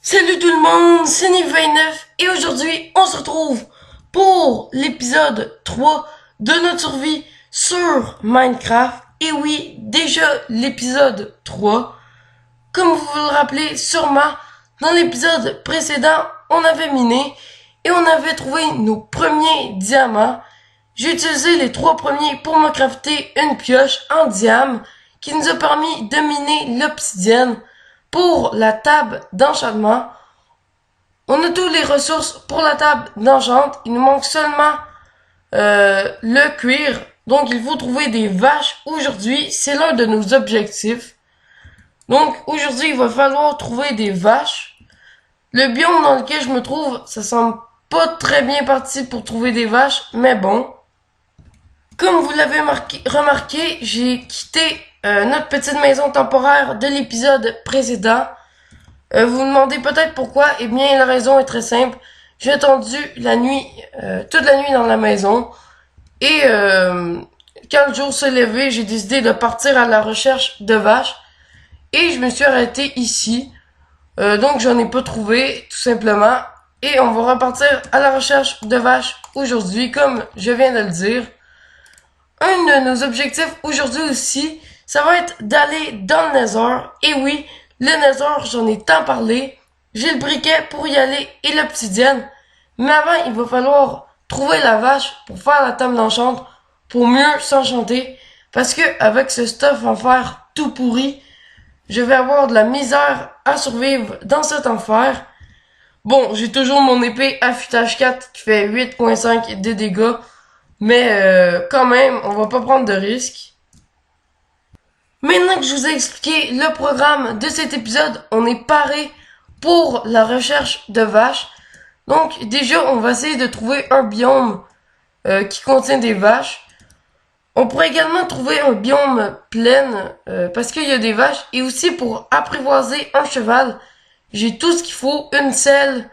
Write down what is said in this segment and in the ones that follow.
Salut tout le monde, c'est Nick29 et aujourd'hui on se retrouve pour l'épisode 3 de notre survie sur Minecraft. Et oui, déjà l'épisode 3. Comme vous vous le rappelez sûrement, dans l'épisode précédent, on avait miné et on avait trouvé nos premiers diamants. J'ai utilisé les 3 premiers pour me crafter une pioche en diamant qui nous a permis de miner l'obsidienne. Pour la table d'enchantement, on a toutes les ressources pour la table d'enchant. Il nous manque seulement le cuir. Donc il faut trouver des vaches aujourd'hui. C'est l'un de nos objectifs. Donc aujourd'hui il va falloir trouver des vaches. Le biome dans lequel je me trouve, ça semble pas très bien parti pour trouver des vaches. Mais bon. Comme vous l'avez remarqué, j'ai quitté notre petite maison temporaire de l'épisode précédent. Vous vous demandez peut-être pourquoi. Eh bien, la raison est très simple. J'ai attendu la nuit, toute la nuit dans la maison. Et quand le jour s'est levé, j'ai décidé de partir à la recherche de vaches. Et je me suis arrêté ici. Donc, j'en ai pas trouvé, tout simplement. Et on va repartir à la recherche de vaches aujourd'hui, comme je viens de le dire. Un de nos objectifs aujourd'hui aussi, ça va être d'aller dans le Nether. Et oui, le Nether, j'en ai tant parlé. J'ai le briquet pour y aller et l'obsidienne. Mais avant, il va falloir trouver la vache pour faire la table d'enchant pour mieux s'enchanter. Parce que avec ce stuff en fer tout pourri, je vais avoir de la misère à survivre dans cet enfer. Bon, j'ai toujours mon épée affûtage 4 qui fait 8.5 de dégâts. Mais quand même, on va pas prendre de risques. Maintenant que je vous ai expliqué le programme de cet épisode, on est paré pour la recherche de vaches. Donc déjà, on va essayer de trouver un biome qui contient des vaches. On pourrait également trouver un biome plein parce qu'il y a des vaches. Et aussi pour apprivoiser un cheval, j'ai tout ce qu'il faut, une selle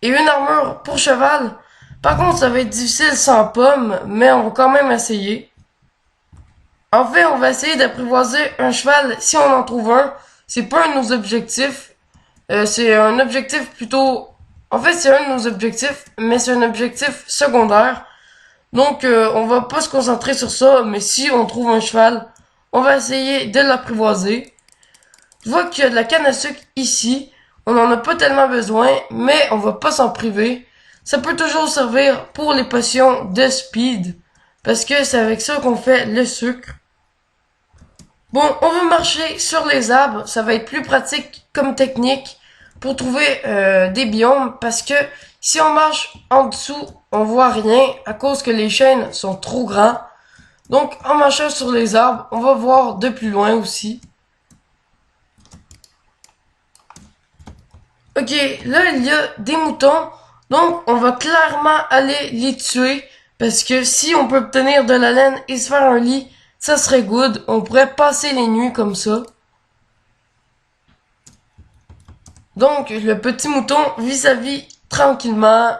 et une armure pour cheval. Par contre, ça va être difficile sans pomme, mais on va quand même essayer. En fait, on va essayer d'apprivoiser un cheval si on en trouve un. C'est pas un de nos objectifs. C'est un objectif plutôt... En fait, c'est un de nos objectifs, mais c'est un objectif secondaire. Donc, on va pas se concentrer sur ça, mais si on trouve un cheval, on va essayer de l'apprivoiser. Je vois qu'il y a de la canne à sucre ici. On en a pas tellement besoin, mais on va pas s'en priver. Ça peut toujours servir pour les potions de speed. Parce que c'est avec ça qu'on fait le sucre. Bon, on va marcher sur les arbres. Ça va être plus pratique comme technique pour trouver des biomes. Parce que si on marche en dessous, on voit rien à cause que les chênes sont trop grands. Donc, en marchant sur les arbres, on va voir de plus loin aussi. Ok, là, il y a des moutons. Donc, on va clairement aller les tuer. Parce que si on peut obtenir de la laine et se faire un lit, ça serait good. On pourrait passer les nuits comme ça. Donc, le petit mouton vit sa vie tranquillement.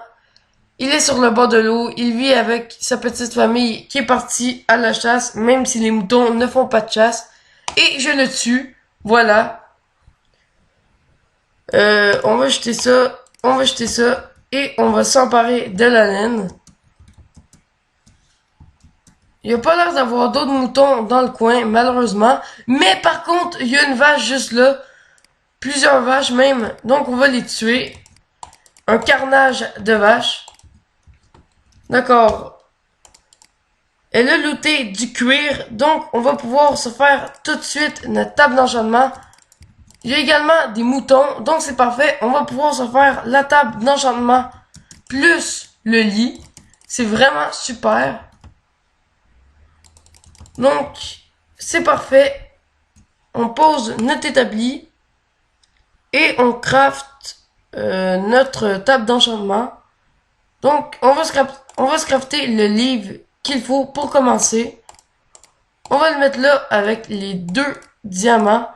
Il est sur le bord de l'eau. Il vit avec sa petite famille qui est partie à la chasse, même si les moutons ne font pas de chasse. Et je le tue. Voilà. On va jeter ça. On va jeter ça. Et on va s'emparer de la laine. Il n'y a pas l'air d'avoir d'autres moutons dans le coin, malheureusement. Mais par contre, il y a une vache juste là. Plusieurs vaches même. Donc on va les tuer. Un carnage de vaches. D'accord. Elle a looté du cuir. Donc on va pouvoir se faire tout de suite notre table d'enchantement. Il y a également des moutons. Donc c'est parfait. On va pouvoir se faire la table d'enchantement plus le lit. C'est vraiment super. Donc, c'est parfait. On pose notre établi. Et on craft notre table d'enchantement. Donc, on va se crafter le livre qu'il faut pour commencer. On va le mettre là avec les 2 diamants.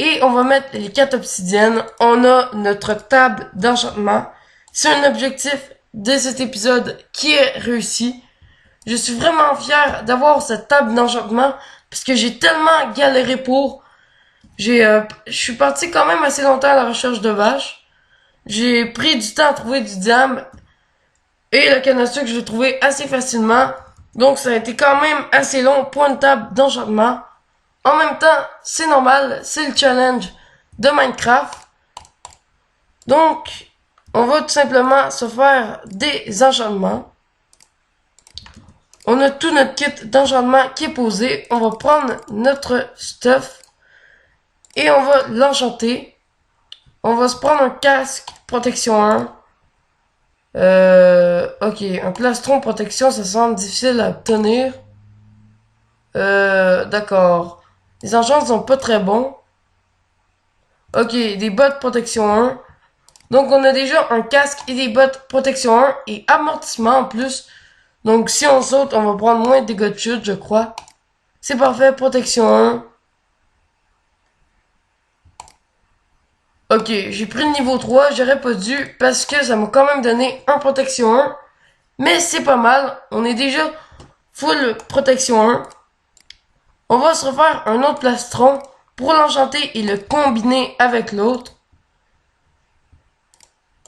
Et on va mettre les 4 obsidiennes. On a notre table d'enchantement. C'est un objectif de cet épisode qui est réussi. Je suis vraiment fier d'avoir cette table d'enchantement parce que j'ai tellement galéré pour. Je suis parti quand même assez longtemps à la recherche de vaches. J'ai pris du temps à trouver du diamant. Et la canne à sucre, je l'ai trouvé assez facilement. Donc ça a été quand même assez long pour une table d'enchantement. En même temps, c'est normal, c'est le challenge de Minecraft. Donc, on va tout simplement se faire des enchantements. On a tout notre kit d'enchantement qui est posé. On va prendre notre stuff et on va l'enchanter. On va se prendre un casque protection 1. Ok, un plastron protection, ça semble difficile à obtenir. D'accord. Les enchants sont pas très bons. Ok, des bottes protection 1. Donc on a déjà un casque et des bottes protection 1 et amortissement en plus. Donc si on saute, on va prendre moins de dégâts de chute, je crois. C'est parfait, protection 1. Ok, j'ai pris le niveau 3, j'aurais pas dû parce que ça m'a quand même donné un protection 1. Mais c'est pas mal, on est déjà full protection 1. On va se refaire un autre plastron pour l'enchanter et le combiner avec l'autre.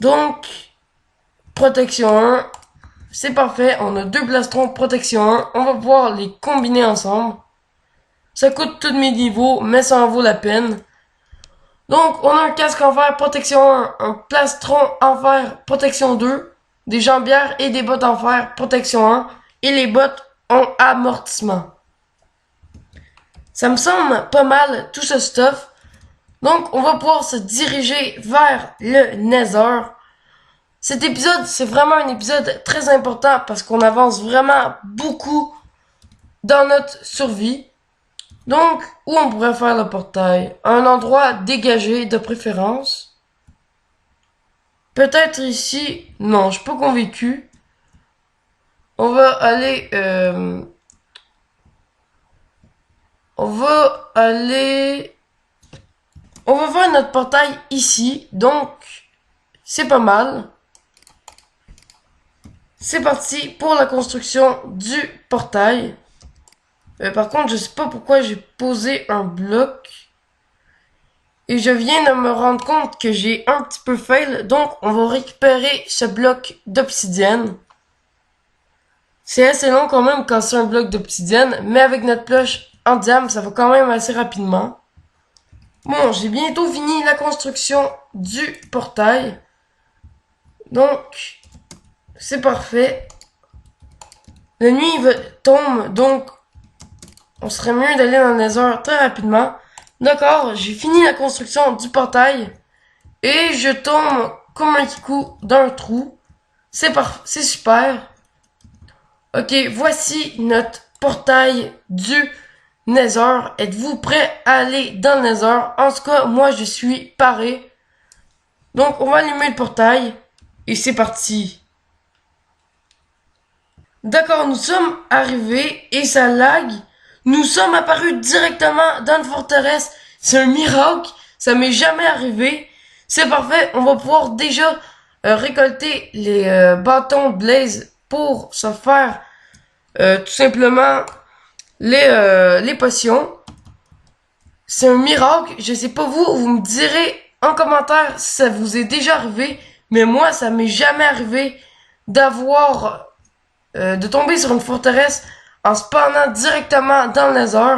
Donc, protection 1, c'est parfait, on a deux plastrons protection 1, on va pouvoir les combiner ensemble. Ça coûte tous mes niveaux, mais ça en vaut la peine. Donc, on a un casque en fer protection 1, un plastron en fer protection 2, des jambières et des bottes en fer protection 1, et les bottes ont amortissement. Ça me semble pas mal tout ce stuff. Donc, on va pouvoir se diriger vers le Nether. Cet épisode, c'est vraiment un épisode très important parce qu'on avance vraiment beaucoup dans notre survie. Donc, où on pourrait faire le portail? Un endroit dégagé de préférence. Peut-être ici. Non, je suis pas convaincu. On va aller... On va aller... On va faire notre portail ici. Donc, c'est pas mal. C'est parti pour la construction du portail. Par contre, je sais pas pourquoi j'ai posé un bloc. Et je viens de me rendre compte que j'ai un petit peu fail. Donc, on va récupérer ce bloc d'obsidienne. C'est assez long quand même quand c'est un bloc d'obsidienne. Mais avec notre cloche en diamant, ça va quand même assez rapidement. Bon, j'ai bientôt fini la construction du portail. Donc, c'est parfait. La nuit tombe, donc on serait mieux d'aller dans le Nether très rapidement. D'accord, j'ai fini la construction du portail. Et je tombe comme un kikou dans un trou. C'est super. Ok, voici notre portail du Nether. Êtes-vous prêts à aller dans le Nether? En tout cas, moi je suis paré. Donc on va allumer le portail. Et c'est parti. D'accord, nous sommes arrivés et ça lag. Nous sommes apparus directement dans une forteresse. C'est un miracle. Ça m'est jamais arrivé. C'est parfait. On va pouvoir déjà récolter les bâtons de blaze pour se faire tout simplement les potions. C'est un miracle. Je sais pas vous, vous me direz en commentaire si ça vous est déjà arrivé. Mais moi, ça m'est jamais arrivé d'avoir de tomber sur une forteresse en spawnant directement dans le Nether.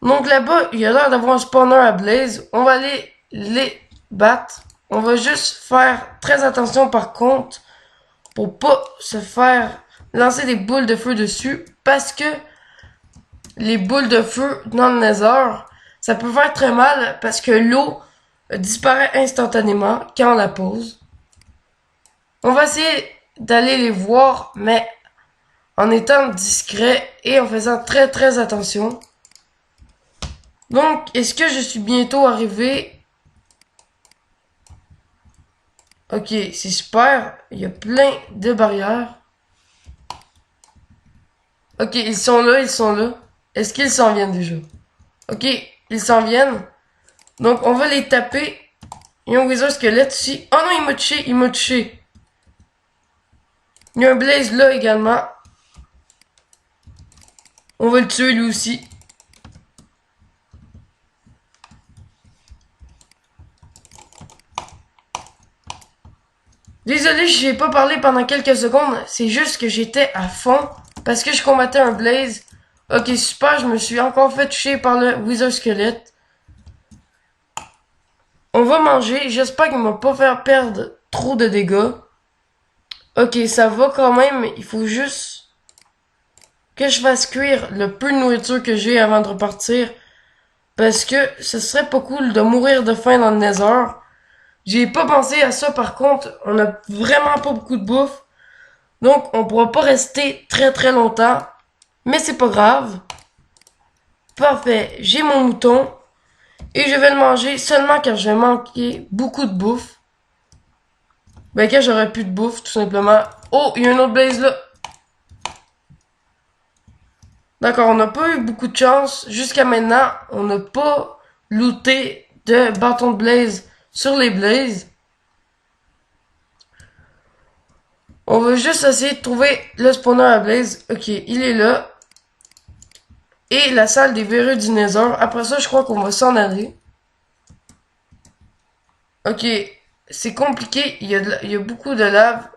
Donc là-bas, il y a l'air d'avoir un spawner à blaze. On va aller les battre. On va juste faire très attention par contre pour pas se faire lancer des boules de feu dessus parce que les boules de feu dans le Nether, ça peut faire très mal parce que l'eau disparaît instantanément quand on la pose. On va essayer d'aller les voir, mais en étant discret et en faisant très très attention. Donc, est-ce que je suis bientôt arrivé? Ok, c'est super. Il y a plein de barrières. Ok, ils sont là, ils sont là. Est-ce qu'ils s'en viennent déjà? Ok, ils s'en viennent. Donc, on va les taper. Il y a un wizard squelette ici. Oh non, il m'a touché, il m'a touché. Il y a un blaze là également. On va le tuer lui aussi. Désolé, j'ai pas parlé pendant quelques secondes. C'est juste que j'étais à fond parce que je combattais un Blaze. Ok, super, je me suis encore fait toucher par le Wither Skelette. On va manger. J'espère qu'il m'a pas fait perdre trop de dégâts. Ok, ça va quand même. Il faut juste que je fasse cuire le peu de nourriture que j'ai avant de repartir. Parce que ce serait pas cool de mourir de faim dans le Nether. J'ai pas pensé à ça par contre. On a vraiment pas beaucoup de bouffe. Donc on pourra pas rester très très longtemps. Mais c'est pas grave. Parfait, j'ai mon mouton. Et je vais le manger seulement quand je vais manquer beaucoup de bouffe. Ben quand j'aurai plus de bouffe, tout simplement. Oh, il y a un autre blaze là. D'accord, on n'a pas eu beaucoup de chance. Jusqu'à maintenant, on n'a pas looté de bâton de blaze sur les blazes. On va juste essayer de trouver le spawner à blaze. Ok, il est là. Et la salle des verrues du Nether. Après ça, je crois qu'on va s'en aller. Ok, c'est compliqué. Il y a beaucoup de lave.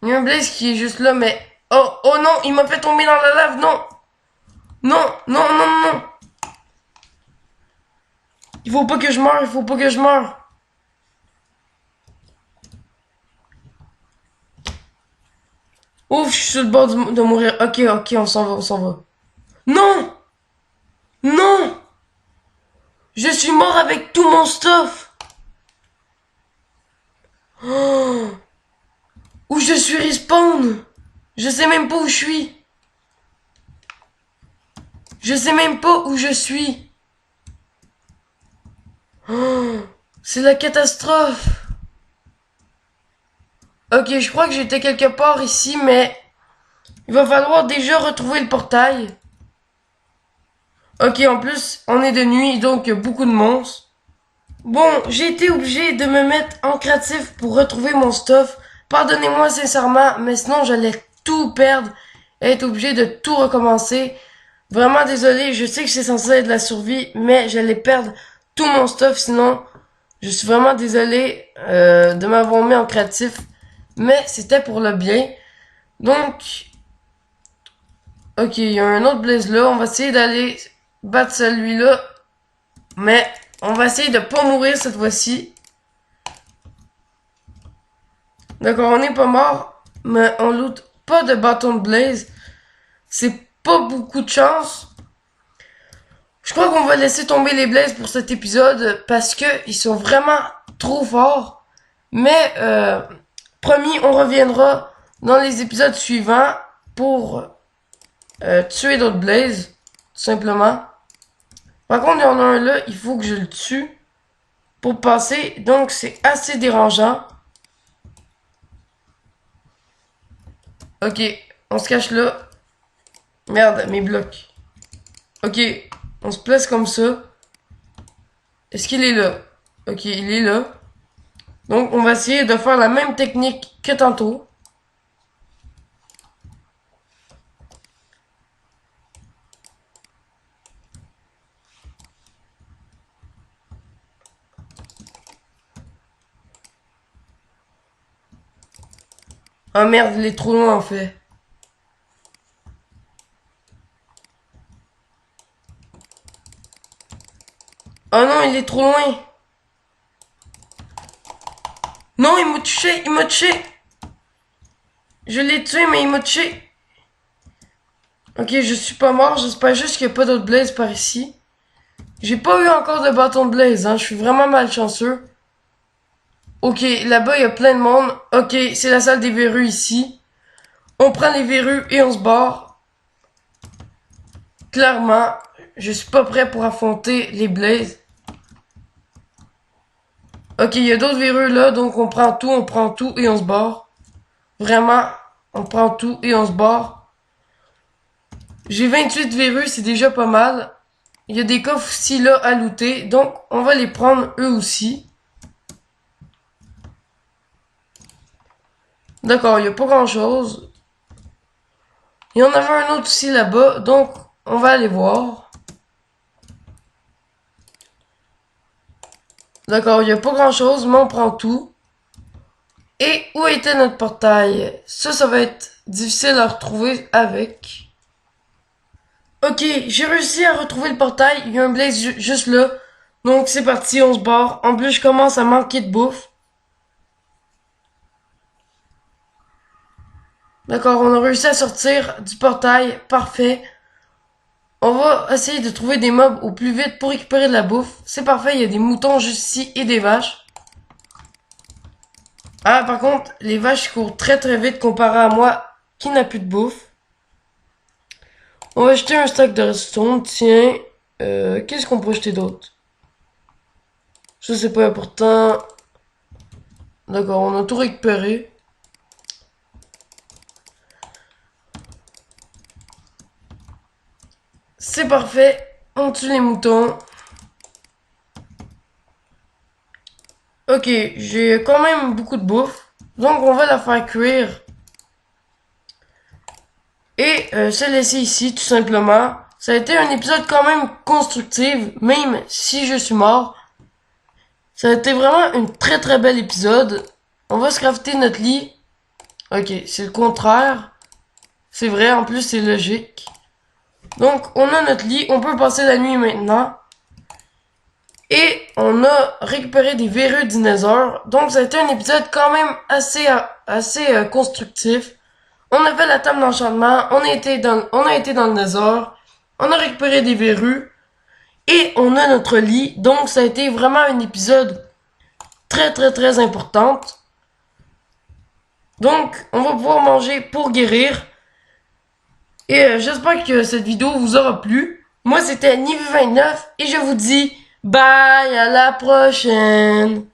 Il y a un blaze qui est juste là, mais... Oh, oh non, il m'a fait tomber dans la lave, non. Non, non, non, non. Il faut pas que je meure, il faut pas que je meure. Ouf, je suis sur le bord de mourir. Ok, ok, on s'en va, on s'en va. Non! Non! Je suis mort avec tout mon stuff! Oh, où je suis respawn? Je sais même pas où je suis. Je sais même pas où je suis. Oh, c'est la catastrophe. Ok, je crois que j'étais quelque part ici, mais il va falloir déjà retrouver le portail. Ok, en plus, on est de nuit, donc il y a beaucoup de monstres. Bon, j'ai été obligé de me mettre en créatif pour retrouver mon stuff. Pardonnez-moi sincèrement, mais sinon j'allais tout perdre et être obligé de tout recommencer. Vraiment désolé, je sais que c'est censé être de la survie, mais j'allais perdre tout mon stuff sinon. Je suis vraiment désolé de m'avoir mis en créatif, mais c'était pour le bien. Donc, ok, il y a un autre blaze là, on va essayer d'aller battre celui-là, mais on va essayer de pas mourir cette fois-ci. D'accord, on n'est pas mort, mais on loot pas de bâton de blaze. C'est pas beaucoup de chance. Je crois qu'on va laisser tomber les blazes pour cet épisode parce que ils sont vraiment trop forts. Mais promis, on reviendra dans les épisodes suivants pour tuer d'autres blazes, tout simplement. Par contre, il y en a un là, il faut que je le tue pour passer, donc c'est assez dérangeant. Ok, on se cache là. Merde, mes blocs. Ok, on se place comme ça. Est-ce qu'il est là? Ok, il est là. Donc, on va essayer de faire la même technique que tantôt. Ah merde, il est trop loin en fait. Oh non, il est trop loin. Non, il m'a touché, il m'a touché. Je l'ai tué, mais il m'a touché. Ok, je suis pas mort, j'espère juste qu'il n'y a pas d'autres blazes par ici. J'ai pas eu encore de bâton de blaze, hein, je suis vraiment malchanceux. Ok, là-bas, il y a plein de monde. Ok, c'est la salle des verrues ici. On prend les verrues et on se barre. Clairement, je suis pas prêt pour affronter les blazes. Ok, il y a d'autres verrues là, donc on prend tout et on se barre. Vraiment, on prend tout et on se barre. J'ai 28 verrues, c'est déjà pas mal. Il y a des coffres aussi là à looter, donc on va les prendre eux aussi. D'accord, il n'y a pas grand chose. Il y en avait un autre aussi là-bas, donc on va aller voir. D'accord, il n'y a pas grand chose, mais on prend tout. Et où était notre portail? Ça va être difficile à retrouver avec. Ok, j'ai réussi à retrouver le portail. Il y a un blaze juste là. Donc c'est parti, on se barre. En plus, je commence à manquer de bouffe. D'accord, on a réussi à sortir du portail. Parfait. On va essayer de trouver des mobs au plus vite pour récupérer de la bouffe. C'est parfait, il y a des moutons juste ici et des vaches. Ah, par contre, les vaches courent très très vite comparé à moi qui n'a plus de bouffe. On va jeter un stack de redstone, tiens. Qu'est-ce qu'on peut jeter d'autre? Ça, c'est pas important. D'accord, on a tout récupéré. C'est parfait. On tue les moutons. Ok, j'ai quand même beaucoup de bouffe. Donc, on va la faire cuire. Et se laisser ici, tout simplement. Ça a été un épisode quand même constructif, même si je suis mort. Ça a été vraiment une très très belle épisode. On va se crafter notre lit. Ok, c'est le contraire. C'est vrai, en plus c'est logique. Donc, on a notre lit, on peut passer la nuit maintenant. Et on a récupéré des verrues du Nether. Donc, ça a été un épisode quand même assez constructif. On a fait la table d'enchantement, on a été dans le Nether. On a récupéré des verrues. Et on a notre lit. Donc, ça a été vraiment un épisode très très très importante. Donc, on va pouvoir manger pour guérir. Et j'espère que cette vidéo vous aura plu. Moi, c'était Nivi29 et je vous dis bye, à la prochaine.